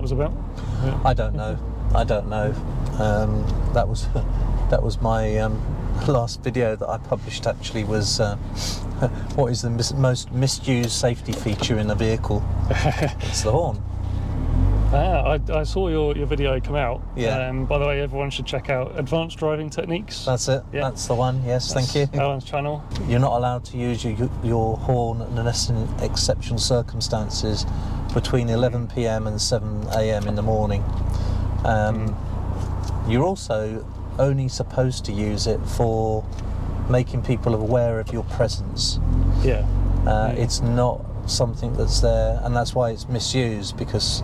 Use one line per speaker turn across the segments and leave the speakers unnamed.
was about? Yeah.
I don't know. That was my last video that I published. Actually, was what is the most misused safety feature in a vehicle? It's the horn.
I saw your video come out.
Yeah.
By the way, everyone should check out Advanced Driving Techniques.
That's it.
Yeah.
That's the one. Yes,
That's
thank you.
Alan's channel.
You're not allowed to use your horn unless in exceptional circumstances between 11 p.m. and 7 a.m. in the morning. You're also only supposed to use it for making people aware of your presence.
Yeah.
It's not something that's there, and that's why it's misused, because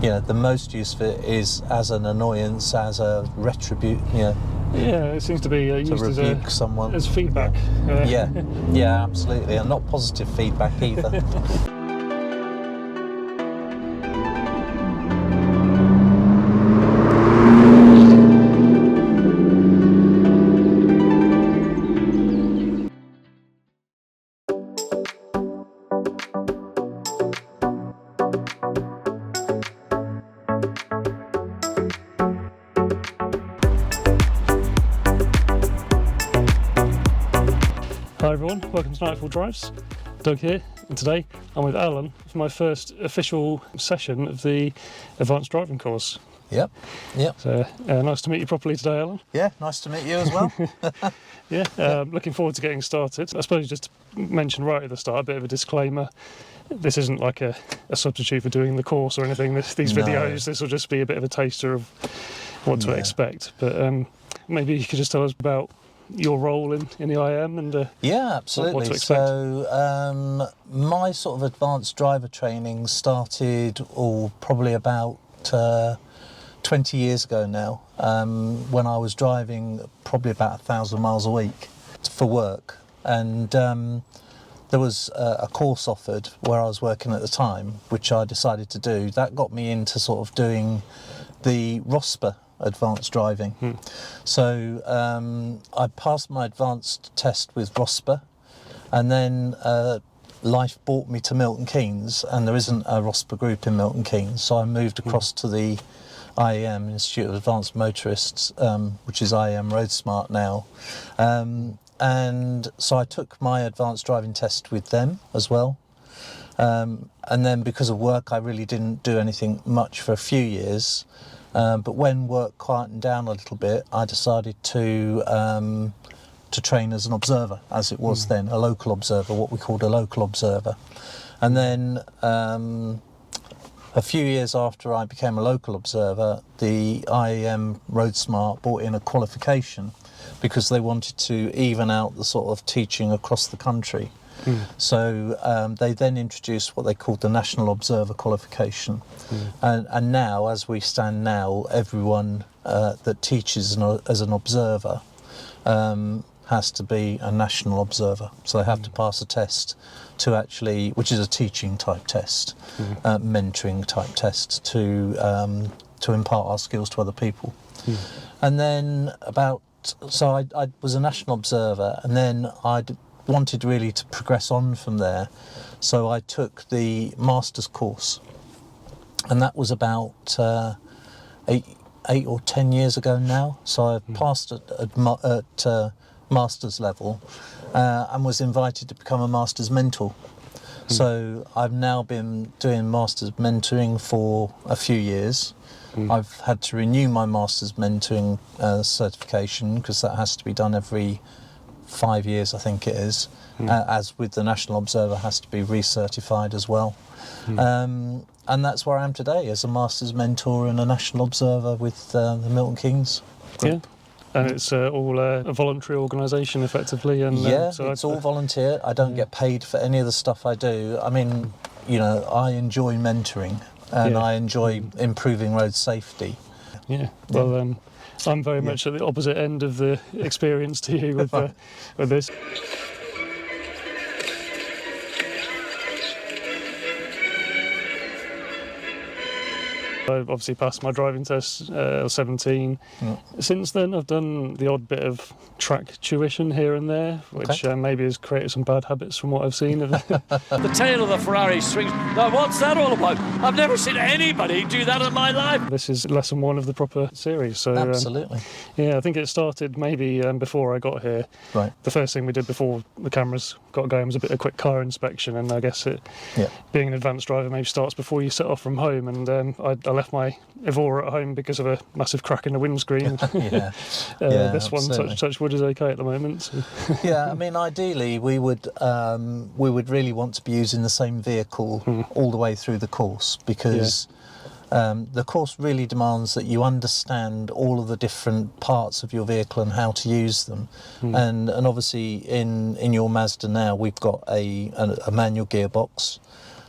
you know, the most use of it is as an annoyance, as a yeah,
it seems to be used
to rebuke someone,
as feedback.
Yeah, absolutely, and not positive feedback either.
Hi everyone, welcome to Nightfall.Drives. Doug here, and today I'm with Alan for my first official session of the Advanced Driving course.
Yep.
So nice to meet you properly today, Alan.
Yeah, nice to meet you as well.
Looking forward to getting started. I suppose just to mention right at the start, a bit of a disclaimer. This isn't like a substitute for doing the course or anything. These videos, this will just be a bit of a taster of what to expect. But maybe you could just tell us about your role in the IAM and
yeah, absolutely.
What to expect.
So my sort of advanced driver training started probably about 20 years ago now, when I was driving probably about 1,000 miles a week for work, and there was a course offered where I was working at the time, which I decided to do. That got me into sort of doing the RoadSmart advanced driving. So I passed my advanced test with RoadSmart, and then life brought me to Milton Keynes, and there isn't a RoadSmart group in Milton Keynes, so I moved across to the IAM Institute of Advanced Motorists, which is IAM RoadSmart now, and so I took my advanced driving test with them as well. And then because of work I really didn't do anything much for a few years. But when work quietened down a little bit, I decided to train as an observer, as it was then, a local observer, what we called a local observer. And then a few years after I became a local observer, the IAM RoadSmart brought in a qualification because they wanted to even out the sort of teaching across the country. So they then introduced what they called the National Observer Qualification. And now, as we stand now, everyone that teaches as an observer has to be a national observer. So they have to pass a test to actually, which is a teaching type test, mentoring type test to impart our skills to other people. And then so I was a national observer, and then I'd wanted really to progress on from there, so I took the master's course, and that was about 8 or 10 years ago now. So I passed at master's level and was invited to become a master's mentor. So I've now been doing master's mentoring for a few years. I've had to renew my master's mentoring certification, because that has to be done every 5 years, I think it is, as with the National Observer has to be recertified as well. And that's where I am today, as a Master's Mentor and a National Observer with the Milton Keynes group.
Yeah, and it's all a voluntary organisation effectively. And
so it's all volunteer. I don't get paid for any of the stuff I do. I mean, you know, I enjoy mentoring, and I enjoy improving road safety.
Well, I'm very much at the opposite end of the experience to you with this. I obviously passed my driving test I was 17.
Yeah.
Since then, I've done the odd bit of track tuition here and there, which maybe has created some bad habits from what I've seen.
The tail of the Ferrari swings. Now, what's that all about? I've never seen anybody do that in my life.
This is lesson 1 of the proper series. So
Absolutely.
yeah, I think it started maybe before I got here.
Right.
The first thing we did before the cameras got going was a bit of quick car inspection, and I guess being an advanced driver maybe starts before you set off from home. And I left my Evora at home because of a massive crack in the windscreen. This
absolutely.
one, touch wood, is okay at the moment. So.
Yeah, I mean, ideally, we would really want to be using the same vehicle all the way through the course, because the course really demands that you understand all of the different parts of your vehicle and how to use them. And obviously, in your Mazda now, we've got a manual gearbox.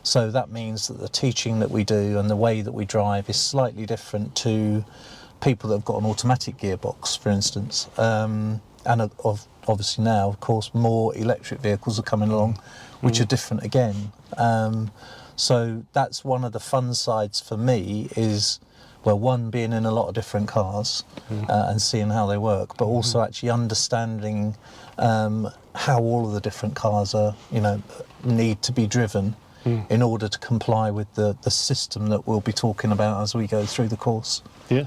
So that means that the teaching that we do and the way that we drive is slightly different to people that have got an automatic gearbox, for instance. And obviously now, of course, more electric vehicles are coming along, which are different again. So that's one of the fun sides for me is, well, one, being in a lot of different cars and seeing how they work, but also actually understanding how all of the different cars are, need to be driven in order to comply with the system that we'll be talking about as we go through the course. Yeah.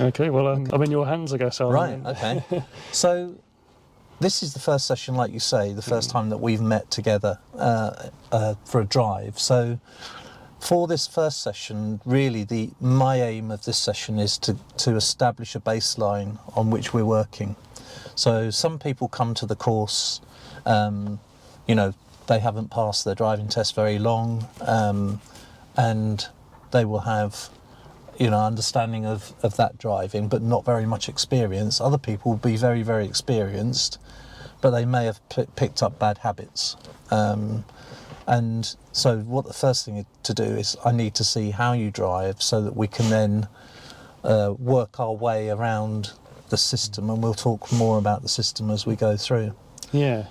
Okay, well, I'm in your hands, I guess, Alan.
Right, okay. So this is the first session, like you say, the first time that we've met together for a drive. So for this first session, really my aim of this session is to establish a baseline on which we're working. So some people come to the course, they haven't passed their driving test very long, and they will have understanding of that driving, but not very much experience. Other people will be very, very experienced, but they may have picked up bad habits. And so what the first thing to do is I need to see how you drive so that we can then work our way around the system, and we'll talk more about the system as we go through.
Yeah.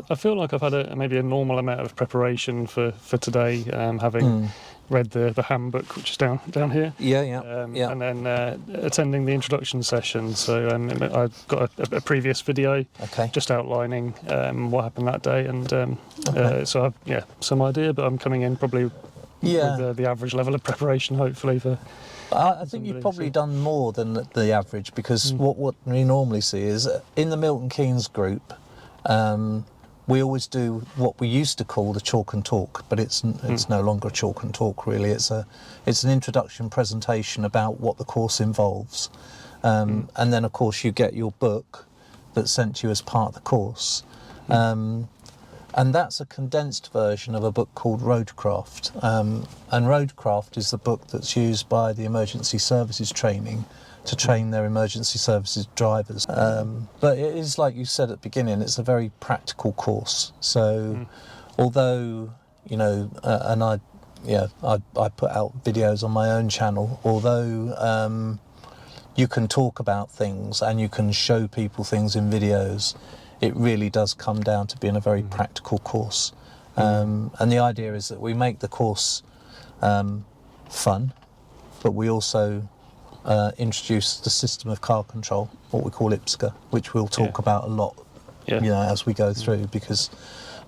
I feel like I've had maybe a normal amount of preparation for today, having read the handbook, which is down here. And then attending the introduction session. So I've got a previous video just outlining what happened that day, and so I've some idea, but I'm coming in probably with the average level of preparation, hopefully, for.
I think you've probably done more than the average, because what we normally see is in the Milton Keynes group, we always do what we used to call the chalk and talk, but it's no longer a chalk and talk, really. It's an introduction presentation about what the course involves, and then of course you get your book that's sent to you as part of the course, and that's a condensed version of a book called Roadcraft, and Roadcraft is the book that's used by the emergency services training to train their emergency services drivers. But it is, like you said at the beginning, it's a very practical course. So although, and I put out videos on my own channel, although you can talk about things and you can show people things in videos, it really does come down to being a very practical course. And the idea is that we make the course fun, but we also introduce the system of car control, what we call IPSGA, which we'll talk about a lot, as we go through, because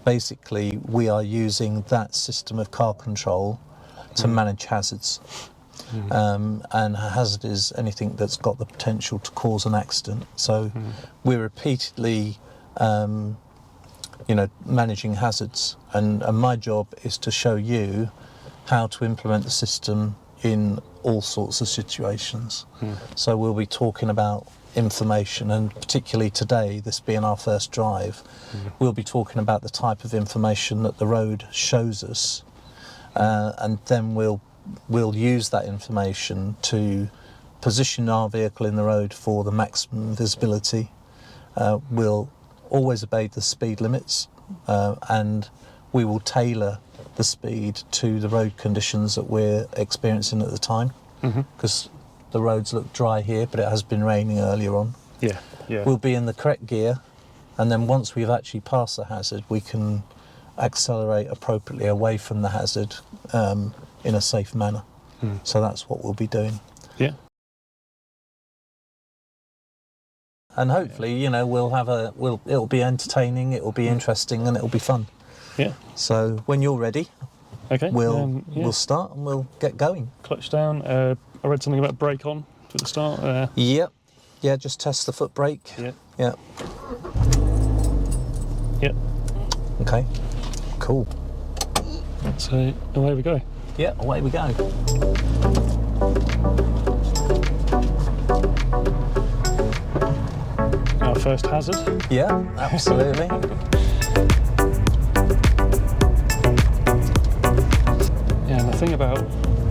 basically we are using that system of car control to manage hazards. And a hazard is anything that's got the potential to cause an accident. So we're repeatedly, managing hazards, and my job is to show you how to implement the system in all sorts of situations. So we'll be talking about information, and particularly today, this being our first drive, we'll be talking about the type of information that the road shows us, and then we'll use that information to position our vehicle in the road for the maximum visibility. We'll always obey the speed limits, and we will tailor the speed to the road conditions that we're experiencing at the time, because the roads look dry here, but it has been raining earlier on. We'll be in the correct gear, and then once we've actually passed the hazard, we can accelerate appropriately away from the hazard in a safe manner. So that's what we'll be doing.
Yeah.
And hopefully, you know, it'll be entertaining, it'll be interesting, and it'll be fun.
Yeah.
So when you're ready,
Okay.
we'll start and we'll get going.
Clutch down. I read something about brake on for the start.
Yep. Yeah, just test the foot brake.
Yeah.
Yeah.
Yeah.
Okay. Cool.
So away we go.
Yeah, away we go.
Our first hazard.
Yeah, absolutely.
Yeah, and the thing about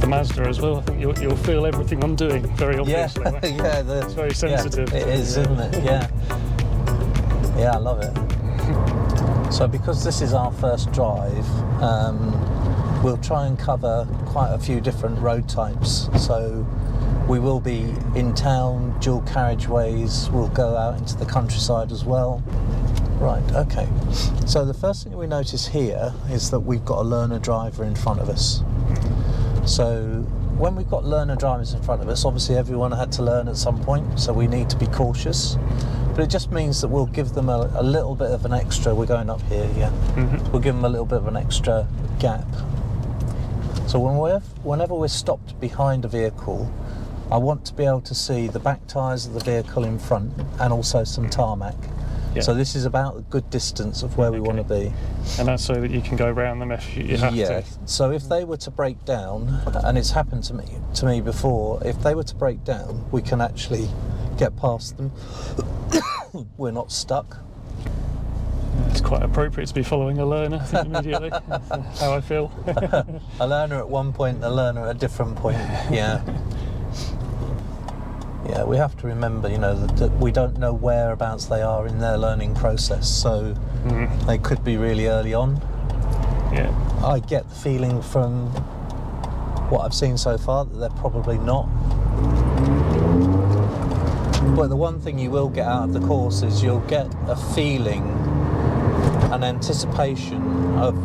the Mazda as well, I think you'll feel everything I'm doing very obviously.
Yeah,
It's very sensitive.
Yeah, it is, isn't it? Yeah. Yeah, I love it. So because this is our first drive, we'll try and cover quite a few different road types. So we will be in town, dual carriageways, we'll go out into the countryside as well. Right, okay. So the first thing we notice here is that we've got a learner driver in front of us. So when we've got learner drivers in front of us, obviously everyone had to learn at some point, so we need to be cautious. But it just means that we'll give them a little bit of an extra, we're going up here, yeah. We'll give them a little bit of an extra gap. So whenever we're stopped behind a vehicle, I want to be able to see the back tyres of the vehicle in front and also some tarmac.
Yeah.
So this is about a good distance of where we want to be.
And that's so that you can go around them if you have to.
So if they were to break down, and it's happened to me before, if they were to break down, we can actually get past them. We're not stuck.
It's quite appropriate to be following a learner, I think, immediately. That's how I feel.
A learner at one point, a learner at a different point. Yeah. Yeah, we have to remember, you know, that we don't know whereabouts they are in their learning process, so they could be really early on.
Yeah.
I get the feeling from what I've seen so far that they're probably not. But the one thing you will get out of the course is you'll get a feeling, an anticipation of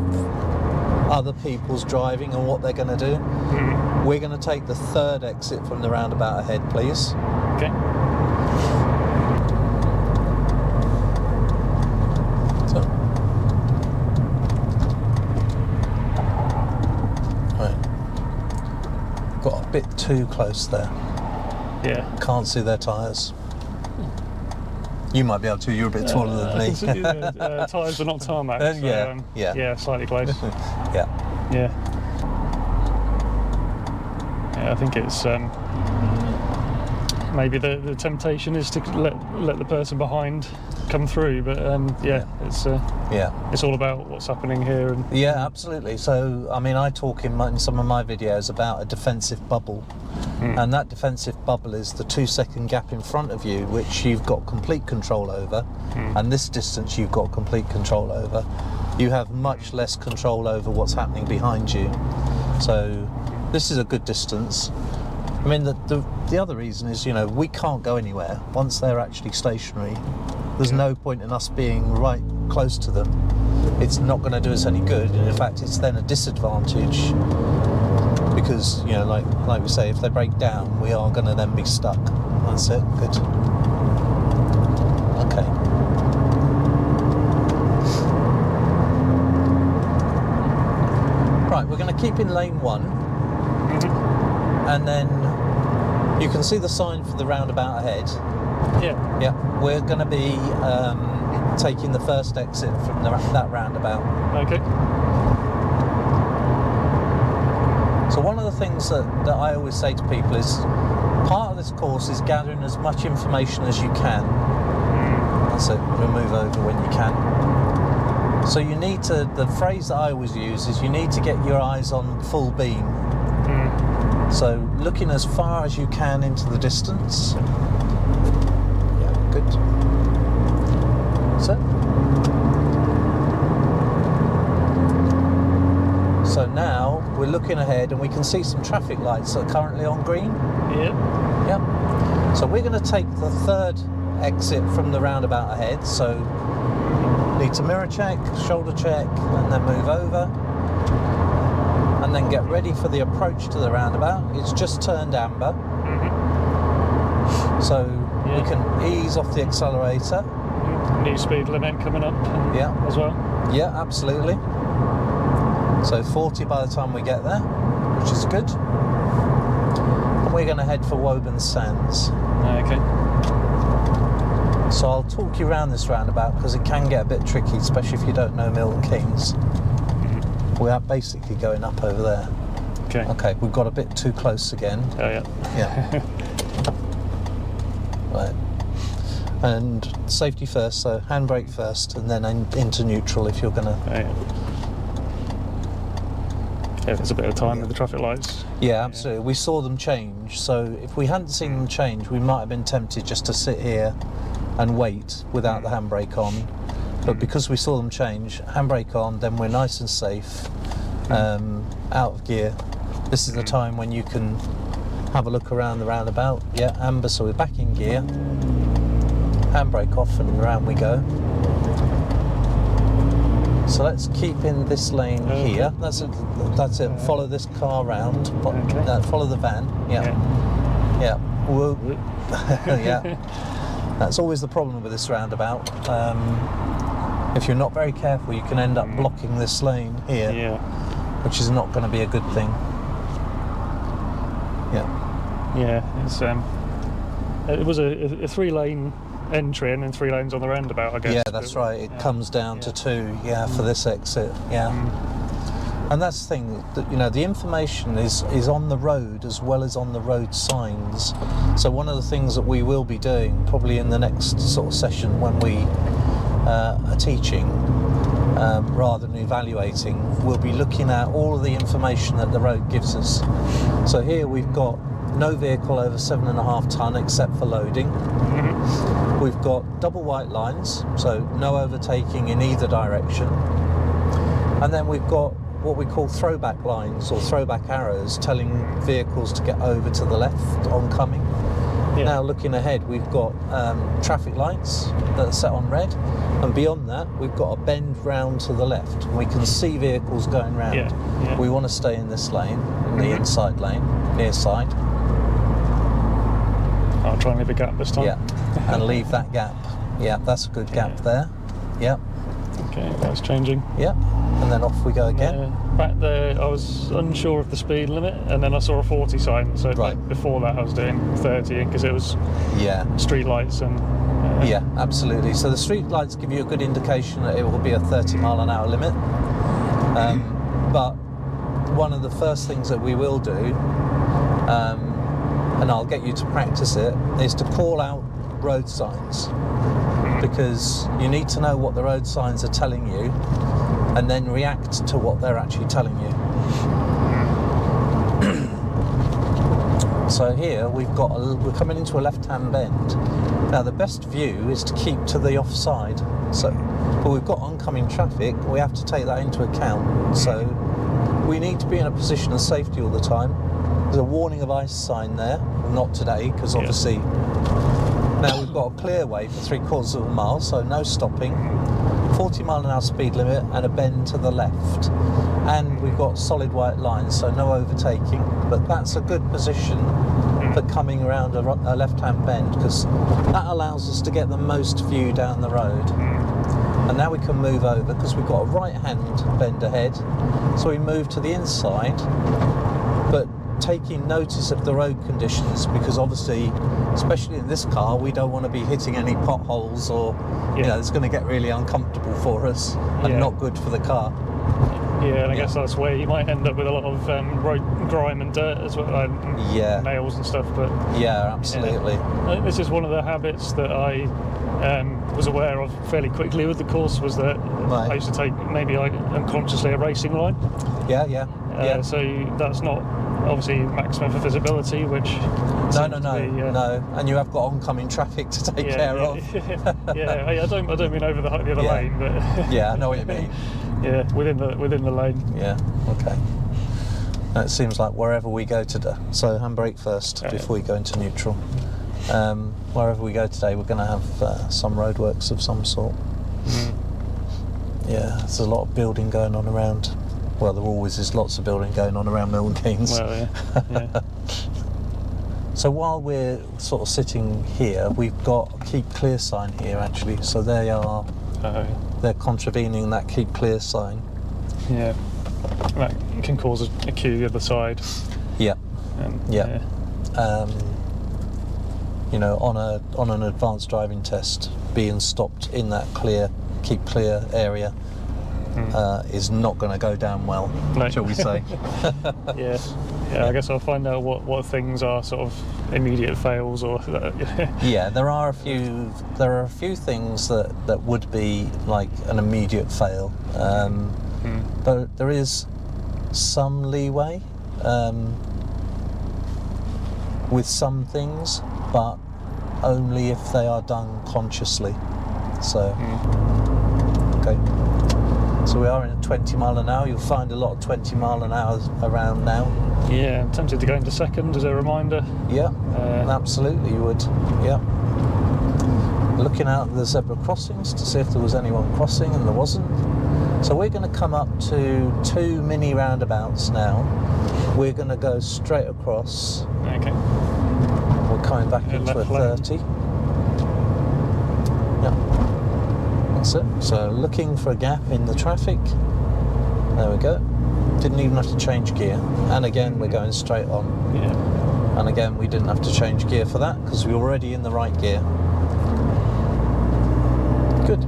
other people's driving and what they're going to do. We're going to take the third exit from the roundabout ahead, please.
Okay.
So, right. Got a bit too close there.
Yeah.
Can't see their tyres. You might be able to, you're a bit taller than me.
Tyres are not tarmac. So,
yeah,
slightly close.
Yeah.
Yeah. Yeah, I think it's maybe the temptation is to let the person behind come through, but it's all about what's happening here. And
yeah, absolutely. So I mean, I talk in some of my videos about a defensive bubble, and that defensive bubble is the 2-second gap in front of you, which you've got complete control over, and this distance you've got complete control over. You have much less control over what's happening behind you. So this is a good distance. I mean, the other reason is, you know, we can't go anywhere once they're actually stationary. There's no point in us being right close to them. It's not going to do us any good, and in fact it's then a disadvantage because, you know, like we say, if they break down, we are going to then be stuck. That's it. Good. Okay. Right, we're going to keep in lane 1, and then you can see the sign for the roundabout ahead.
yeah.
Yeah, we're going to be taking the first exit from that roundabout.
Okay.
So one of the things that I always say to people is, part of this course is gathering as much information as you can. That's it, we'll move over when you can. So you need to, the phrase that I always use is you need to get your eyes on full beam. So looking as far as you can into the distance. Yeah, good. That's it. So now we're looking ahead and we can see some traffic lights that are currently on green.
Yeah.
Yep. So we're going to take the third exit from the roundabout ahead. So need to mirror check, shoulder check, and then move over. and then get ready for the approach to the roundabout. It's just turned amber. So we can ease off the accelerator.
New speed limit coming up as well.
Yeah, absolutely. So 40 by the time we get there, which is good. And we're going to head for Woburn Sands.
Okay.
So I'll talk you around this roundabout because it can get a bit tricky, especially if you don't know Milton Keynes. We are basically going up over there.
Okay.
Okay, we've got a bit too close again.
Oh yeah.
Yeah. Right. And safety first, so handbrake first, and then into neutral if you're going to...
Oh, yeah. If there's a bit of time with the traffic lights.
Yeah, absolutely. We saw them change, so if we hadn't seen them change, we might have been tempted just to sit here and wait without the handbrake on. But because we saw them change, handbrake on, then we're nice and safe, out of gear. This is the time when you can have a look around the roundabout. Yeah, amber, so we're back in gear. Handbrake off and around we go. So let's keep in this lane here. That's it. That's it. Follow this car round. Follow the van. Yeah. Whoop. Yeah. That's always the problem with this roundabout. If you're not very careful, you can end up blocking this lane here, which is not going to be a good thing. Yeah.
Yeah. It's it was a 3-lane entry and then 3 lanes on the roundabout, I guess.
Yeah, that's right. It comes down to 2, for this exit. Yeah. And that's the thing, that the information is on the road as well as on the road signs. So one of the things that we will be doing probably in the next sort of session when we are teaching rather than evaluating, we'll be looking at all of the information that the road gives us. So here we've got no vehicle over 7.5 tonne except for loading. We've got double white lines, so no overtaking in either direction. And then we've got what we call throwback lines or throwback arrows telling vehicles to get over to the left oncoming. Now looking ahead, we've got traffic lights that are set on red, and beyond that we've got a bend round to the left. We can see vehicles going round. We want to stay in this lane, in the inside lane, near side.
I'll try and leave a gap this time.
Yeah, and leave that gap. Yeah, that's a good gap there. Yeah.
Okay, that's changing.
Yeah, and then off we go again.
Back there, I was unsure of the speed limit, and then I saw a 40 sign. So before that, I was doing 30 because it was street lights and.
Yeah, absolutely. So the street lights give you a good indication that it will be a 30 mile an hour limit. But one of the first things that we will do, and I'll get you to practice it, is to call out road signs, because you need to know what the road signs are telling you and then react to what they're actually telling you. So here we're coming into a left-hand bend. Now the best view is to keep to the offside. But we've got oncoming traffic, we have to take that into account. So we need to be in a position of safety all the time. There's a warning of ice sign there, not today, because obviously now we've got a clear way for 3/4 of a mile, so no stopping, 40 mile an hour speed limit and a bend to the left. And we've got solid white lines, so no overtaking, but that's a good position for coming around a left-hand bend, because that allows us to get the most view down the road. And now we can move over because we've got a right-hand bend ahead, so we move to the inside, but taking notice of the road conditions, because obviously, especially in this car, we don't want to be hitting any potholes or it's going to get really uncomfortable for us and not good for the car.
Yeah, and I guess that's where you might end up with a lot of road grime and dirt as well, nails and stuff. But
absolutely.
This is one of the habits that I was aware of fairly quickly with the course, was that I used to take maybe unconsciously a racing line. So that's not obviously maximum for visibility, which
no, and you have got oncoming traffic to take care of.
I don't mean over the other lane, but
I know what you mean.
Within the lane.
Yeah, okay. It seems like wherever we go today, so handbrake first before we go into neutral. Wherever we go today, we're going to have some roadworks of some sort. Yeah, there's a lot of building going on around. Well, there always is lots of building going on around Milton Keynes.
Well, yeah.
So while we're sort of sitting here, we've got a keep clear sign here actually. So they're contravening that keep clear sign.
Yeah. That can cause a queue the other side.
Yeah.
Yeah.
You know, on an advanced driving test, being stopped in that keep clear area is not going to go down well, shall we say?
Yeah. I guess I'll find out what things are sort of immediate fails or.
Yeah, there are a few things that would be like an immediate fail, but there is some leeway with some things, but only if they are done consciously. So, okay. So we are in a 20 mile an hour. You'll find a lot of 20 mile an hour around now.
Yeah, I'm tempted to go into second as a reminder.
Yeah, absolutely you would. Yeah. Looking out at the zebra crossings to see if there was anyone crossing, and there wasn't. So we're going to come up to 2 mini roundabouts now. We're going to go straight across.
Okay.
We're coming back into a 30. Yeah. That's it. So looking for a gap in the traffic. There we go. Didn't even have to change gear. And again, we're going straight on.
Yeah.
And again, we didn't have to change gear for that because we were already in the right gear. Good.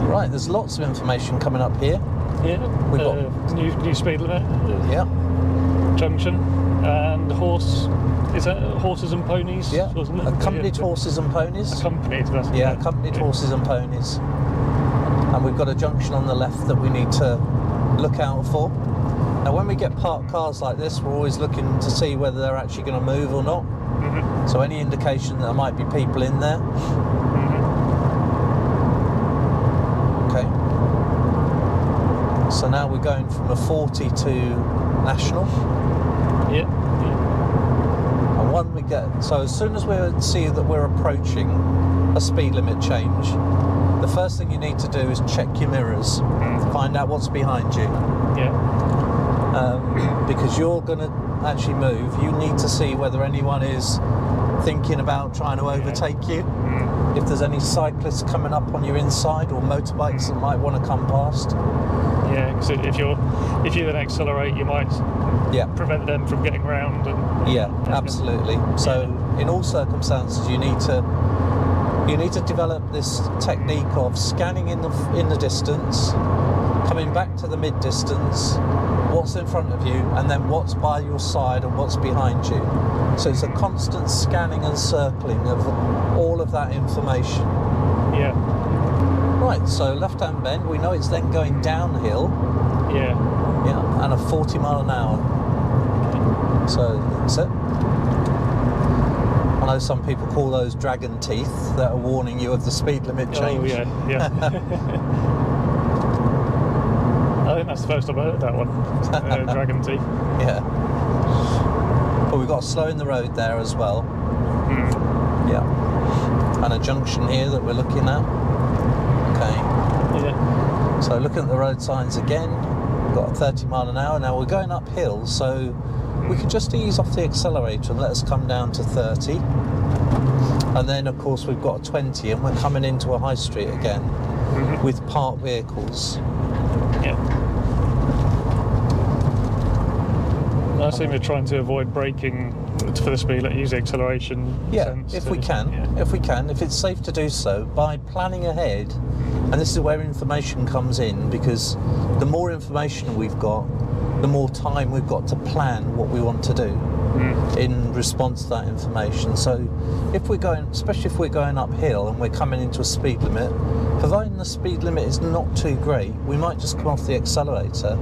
Right, there's lots of information coming up here.
Yeah.
We've got
new speed limit.
Yeah.
Junction and horse. Is that horses and ponies?
Yeah.
Wasn't it?
Accompanied horses and ponies.
Accompanied. That's
Yeah, accompanied horses and ponies. And we've got a junction on the left that we need to look out for. Now, when we get parked cars like this, we're always looking to see whether they're actually going to move or not. So any indication that there might be people in there. Okay. So now we're going from a 40 to national.
Yeah.
And when we get, so as soon as we see that we're approaching a speed limit change, the first thing you need to do is check your mirrors, find out what's behind you.
Yeah.
Because you're going to actually move, you need to see whether anyone is thinking about trying to overtake you. If there's any cyclists coming up on your inside or motorbikes that might want to come past.
Yeah, because if you then accelerate, you might prevent them from getting round.
Yeah, absolutely. So in all circumstances, you need to develop this technique of scanning in the distance, coming back to the mid distance, what's in front of you, and then what's by your side and what's behind you. So it's a constant scanning and circling of all of that information.
Yeah.
Right, so left-hand bend, we know it's then going downhill.
Yeah.
Yeah, and a 40 mile an hour. So that's it. I know some people call those dragon teeth that are warning you of the speed limit change.
Oh, yeah. I think that's the first I've heard that one. Dragon teeth.
Yeah. But we've got a slow in the road there as well. Yeah. And a junction here that we're looking at. Okay.
Yeah.
So looking at the road signs again, we've got 30 mile an hour. Now we're going uphill, so we can just ease off the accelerator and let us come down to 30. And then of course we've got a 20 and we're coming into a high street again with parked vehicles.
Yeah. I assume you're trying to avoid braking for the speed, like use the acceleration.
Yeah, if we can. If it's safe to do so, by planning ahead. And this is where information comes in, because the more information we've got, the more time we've got to plan what we want to do in response to that information. So if we're going, especially if we're going uphill and we're coming into a speed limit, providing the speed limit is not too great, we might just come off the accelerator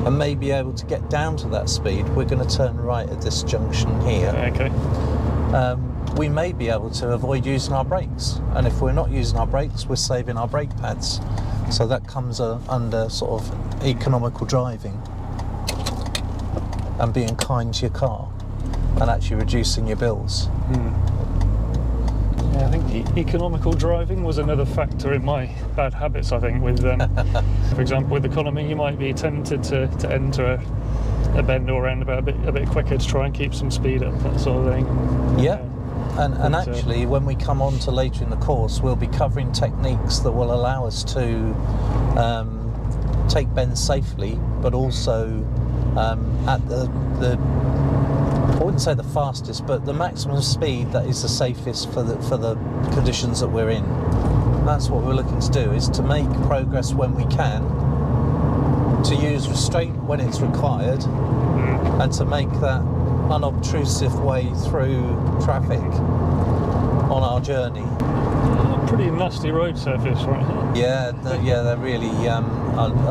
and may be able to get down to that speed. We're going to turn right at this junction here.
Okay.
We may be able to avoid using our brakes, and if we're not using our brakes, we're saving our brake pads. So that comes under sort of economical driving and being kind to your car and actually reducing your bills.
Yeah, I think economical driving was another factor in my bad habits. I think with, for example, with economy, you might be tempted to enter a bend or roundabout a bit quicker to try and keep some speed up, that sort of thing.
Yeah. And actually, when we come on to later in the course, we'll be covering techniques that will allow us to take bends safely, but also at the I wouldn't say the fastest, but the maximum speed that is the safest for the conditions that we're in. That's what we're looking to do, is to make progress when we can, to use restraint when it's required, and to make that unobtrusive way through traffic on our journey.
Pretty nasty road surface right here.
Yeah, they're really a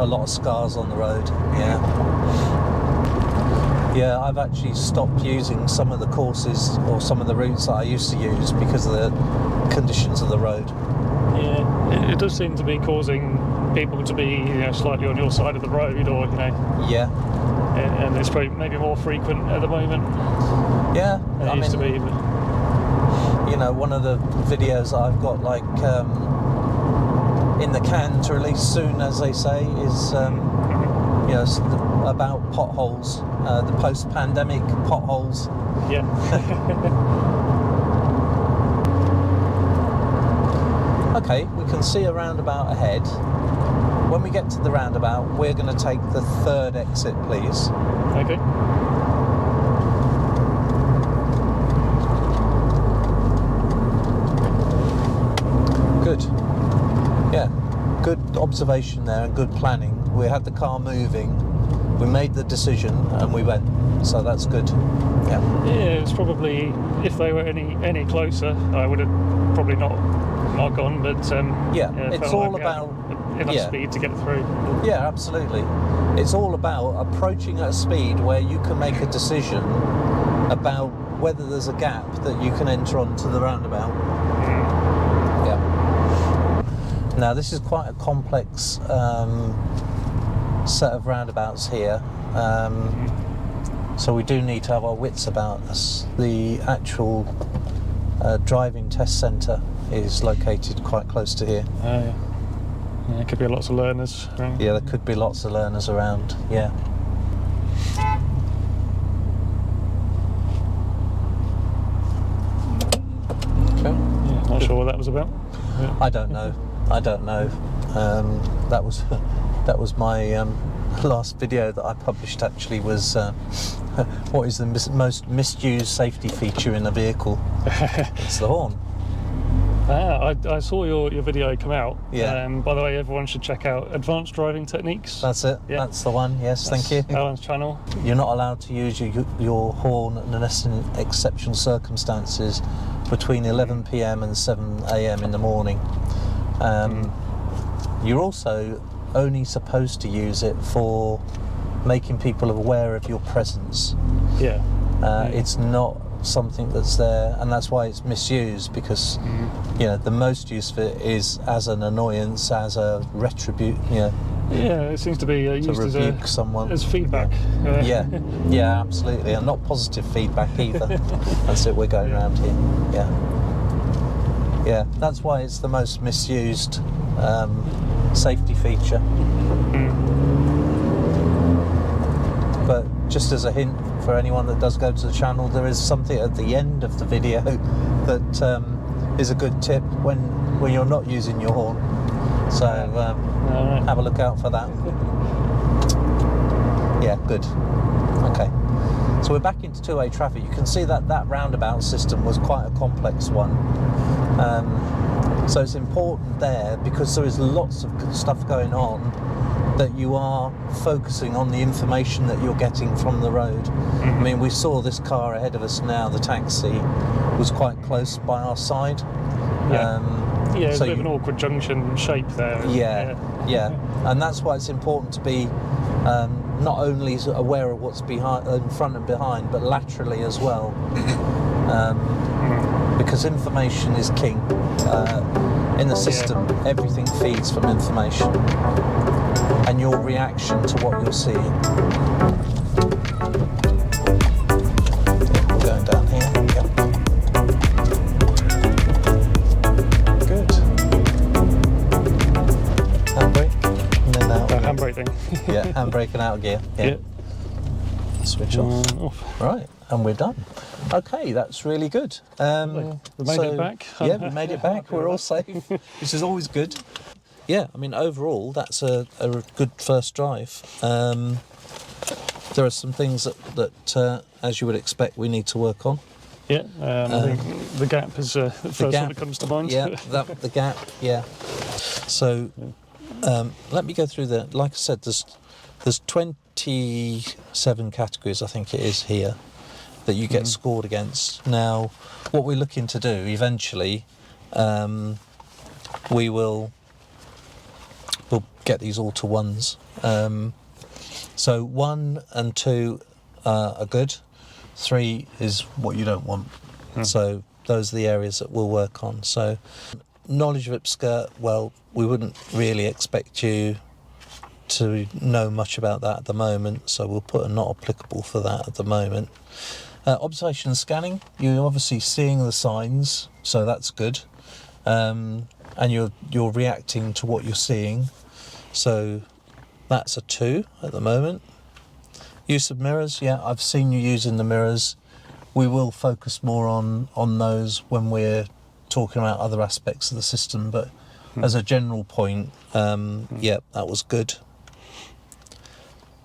lot of scars on the road. Yeah, I've actually stopped using some of the courses or some of the routes that I used to use because of the conditions of the road.
Yeah, it does seem to be causing people to be, slightly on your side of the road, or
Yeah.
And it's probably maybe more frequent at the moment.
Yeah,
Than it used to be. But...
one of the videos that I've got in the can to release soon, as they say, is about potholes, the post-pandemic potholes.
Yeah.
Okay, we can see a roundabout ahead. When we get to the roundabout, we're going to take the third exit, please.
Okay.
Good. Yeah, good observation there and good planning. We had the car moving, we made the decision, and we went. So that's good. Yeah.
Yeah, it's probably, if they were any closer, I would have probably not gone. But
it's all about
enough speed to get through.
Yeah, absolutely. It's all about approaching at a speed where you can make a decision about whether there's a gap that you can enter onto the roundabout. Yeah. Now, this is quite a complex set of roundabouts here. So we do need to have our wits about us. The actual driving test centre is located quite close to here.
Oh, yeah. Yeah, there could be lots of learners around.
Yeah, there could be lots of learners around, yeah. Okay.
Yeah, not sure what that was about. Yeah.
I don't know. That was my last video that I published, actually, was what is the most misused safety feature in a vehicle? It's the horn.
I saw your video come out.
Yeah.
By the way, everyone should check out Advanced Driving Techniques.
That's it.
Yeah.
That's the one. Yes,
That's
thank you.
Alan's channel.
You're not allowed to use your horn unless in exceptional circumstances between 11 p.m. and 7 a.m. in the morning. You're also only supposed to use it for making people aware of your presence.
Yeah.
It's not something that's there, and that's why it's misused, because the most use of it is as an annoyance, as a retribute.
Yeah, it seems to be used
to rebuke someone,
as feedback.
Yeah, absolutely, and not positive feedback either. That's it. We're going around here. Yeah. That's why it's the most misused safety feature. But just as a hint for anyone that does go to the channel, there is something at the end of the video that is a good tip when you're not using your horn. So have a look out for that. Yeah, good. Okay. So we're back into two-way traffic. You can see that roundabout system was quite a complex one. So it's important there, because there is lots of stuff going on, that you are focusing on the information that you're getting from the road. I mean, we saw this car ahead of us now, the taxi, was quite close by our side.
It's a bit of an awkward junction shape there.
Yeah. And that's why it's important to be not only aware of what's behind, in front and behind, but laterally as well. Because information is king. In the system, everything feeds from information and your reaction to what you're seeing. Going down here. Yep.
everything.
Yeah, handbrake and out of gear. Yeah. Switch off.
Off.
Right, and we're done. Okay, that's really good.
We made it back.
Yeah, we made it back. We're all safe, which is always good. Yeah, I mean, overall, that's a good first drive. There are some things that as you would expect, we need to work on.
Yeah, I think the gap is the first one that comes to mind.
Yeah, the gap, yeah. So let me go through that. Like I said, there's 27 categories, I think it is here, that you get scored against. Now, what we're looking to do eventually, we'll get these all to ones. So 1 and 2 are good. 3 is what you don't want. So those are the areas that we'll work on. So knowledge of IPSGA, well, we wouldn't really expect you to know much about that at the moment, so we'll put a not applicable for that at the moment. Observation and scanning, you're obviously seeing the signs, so that's good. And you're reacting to what you're seeing, so that's a 2 at the moment. Use of mirrors, yeah, I've seen you using the mirrors. We will focus more on those when we're talking about other aspects of the system, but as a general point, yeah, that was good.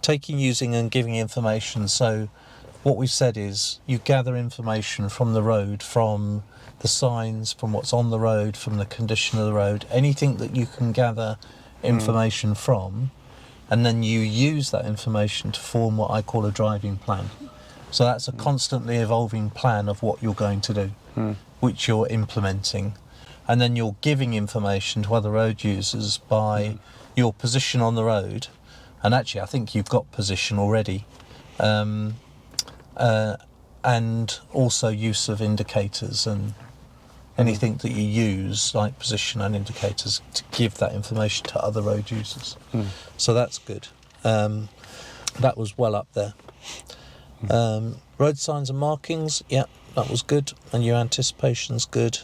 Taking, using and giving information. So what we've said is you gather information from the road, from the signs, from what's on the road, from the condition of the road, anything that you can gather information from, and then you use that information to form what I call a driving plan. So that's a constantly evolving plan of what you're going to do, which you're implementing. And then you're giving information to other road users by your position on the road. And actually, I think you've got position already. And also use of indicators and anything that you use, like position and indicators, to give that information to other road users. So that's good. That was well up there. Road signs and markings, yeah, that was good. And your anticipation's good.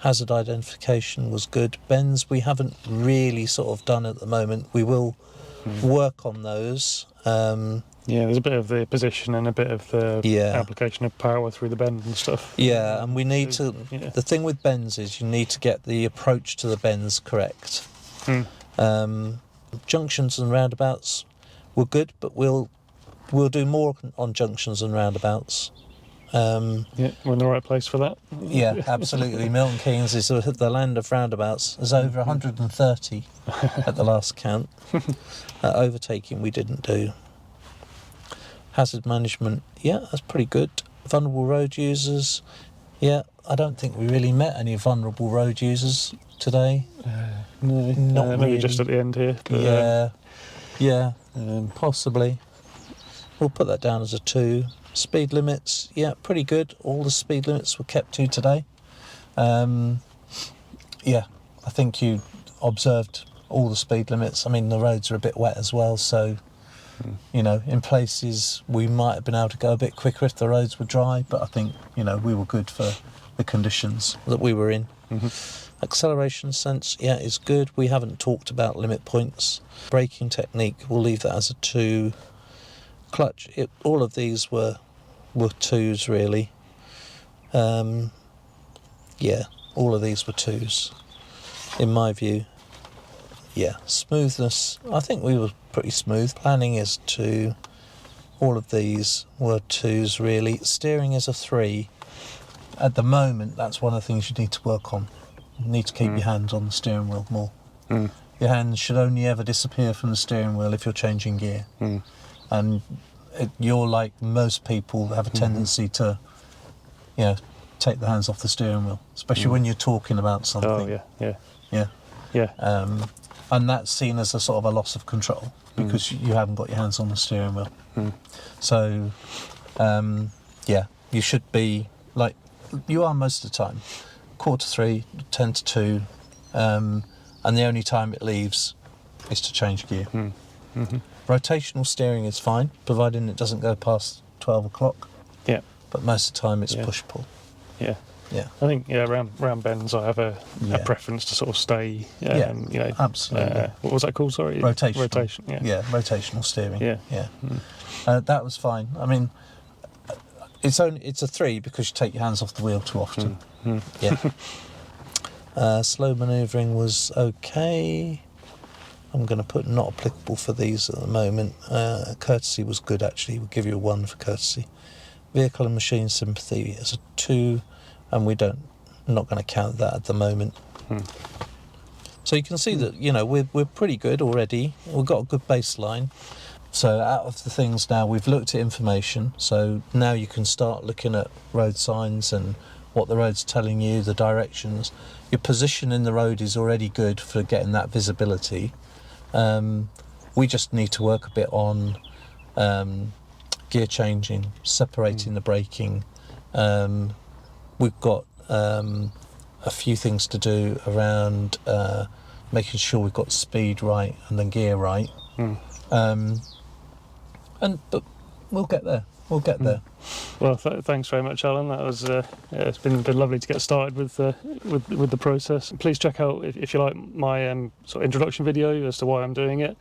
Hazard identification was good. Bends we haven't really sort of done at the moment. We will work on those.
Yeah, there's a bit of the position and a bit of the application of power through the bend and stuff.
Yeah, and we need to... Yeah. The thing with bends is you need to get the approach to the bends correct. Junctions and roundabouts were good, but we'll do more on junctions and roundabouts.
Yeah, we're in the right place for that.
Yeah, absolutely. Milton Keynes is the land of roundabouts. There's over 130 at the last count. Overtaking we didn't do. Hazard management, yeah, that's pretty good. Vulnerable road users, yeah, I don't think we really met any vulnerable road users today.
No,
not
maybe
really.
just at the end here. But,
yeah, possibly. We'll put that down as a 2. Speed limits, yeah, pretty good. All the speed limits were kept to today. Yeah, I think you observed all the speed limits. I mean, the roads are a bit wet as well, so, you know, in places we might have been able to go a bit quicker if the roads were dry, but I think, you know, we were good for the conditions that we were in. Acceleration sense, yeah, is good. We haven't talked about limit points. Braking technique, we'll leave that as a 2. Clutch, all of these were 2s really. Yeah, all of these were 2s in my view. Yeah, smoothness, I think we were pretty smooth. Planning is 2. All of these were 2s really. Steering is a 3. At the moment, that's one of the things you need to work on. You need to keep your hands on the steering wheel more. Your hands should only ever disappear from the steering wheel if you're changing gear. And you're like most people have a tendency to, you know, take the hands off the steering wheel, especially when you're talking about something.
Oh, yeah.
And that's seen as a sort of a loss of control because you haven't got your hands on the steering wheel. So, yeah, you should be like you are most of the time. 2:45, 10 to 2, and the only time it leaves is to change gear. Rotational steering is fine, providing it doesn't go past 12 o'clock.
Yeah.
But most of the time it's push-pull.
Yeah.
Yeah.
I think round bends I have a
Yeah.
preference to sort of stay.
Yeah, absolutely.
What was that called? Sorry,
Rotation.
Yeah.
Yeah, rotational steering.
Yeah.
Yeah. That was fine. I mean, it's a 3 because you take your hands off the wheel too often. Yeah. Slow manoeuvring was okay. I'm going to put not applicable for these at the moment. Courtesy was good, actually. We'll give you a 1 for courtesy. Vehicle and machine sympathy is a 2, and not going to count that at the moment. So you can see that we're pretty good already. We've got a good baseline. So out of the things now, we've looked at information. So now you can start looking at road signs and what the road's telling you, the directions. Your position in the road is already good for getting that visibility. We just need to work a bit on gear changing, separating the braking. We've got a few things to do around making sure we've got speed right and the gear right. But we'll get there. We'll get there.
Well, thanks very much, Alan. That was it's been lovely to get started with the process. Please check out, if you like, my sort of introduction video as to why I'm doing it.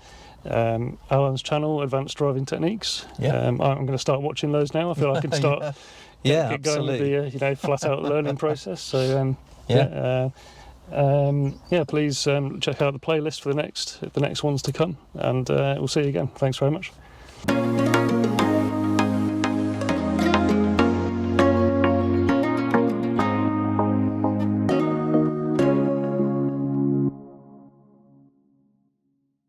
Alan's channel, Advanced Driving Techniques.
Yeah.
I'm going to start watching those now. I feel I can start get going with the flat out learning process. So please check out the playlist for the next ones to come, and we'll see you again. Thanks very much.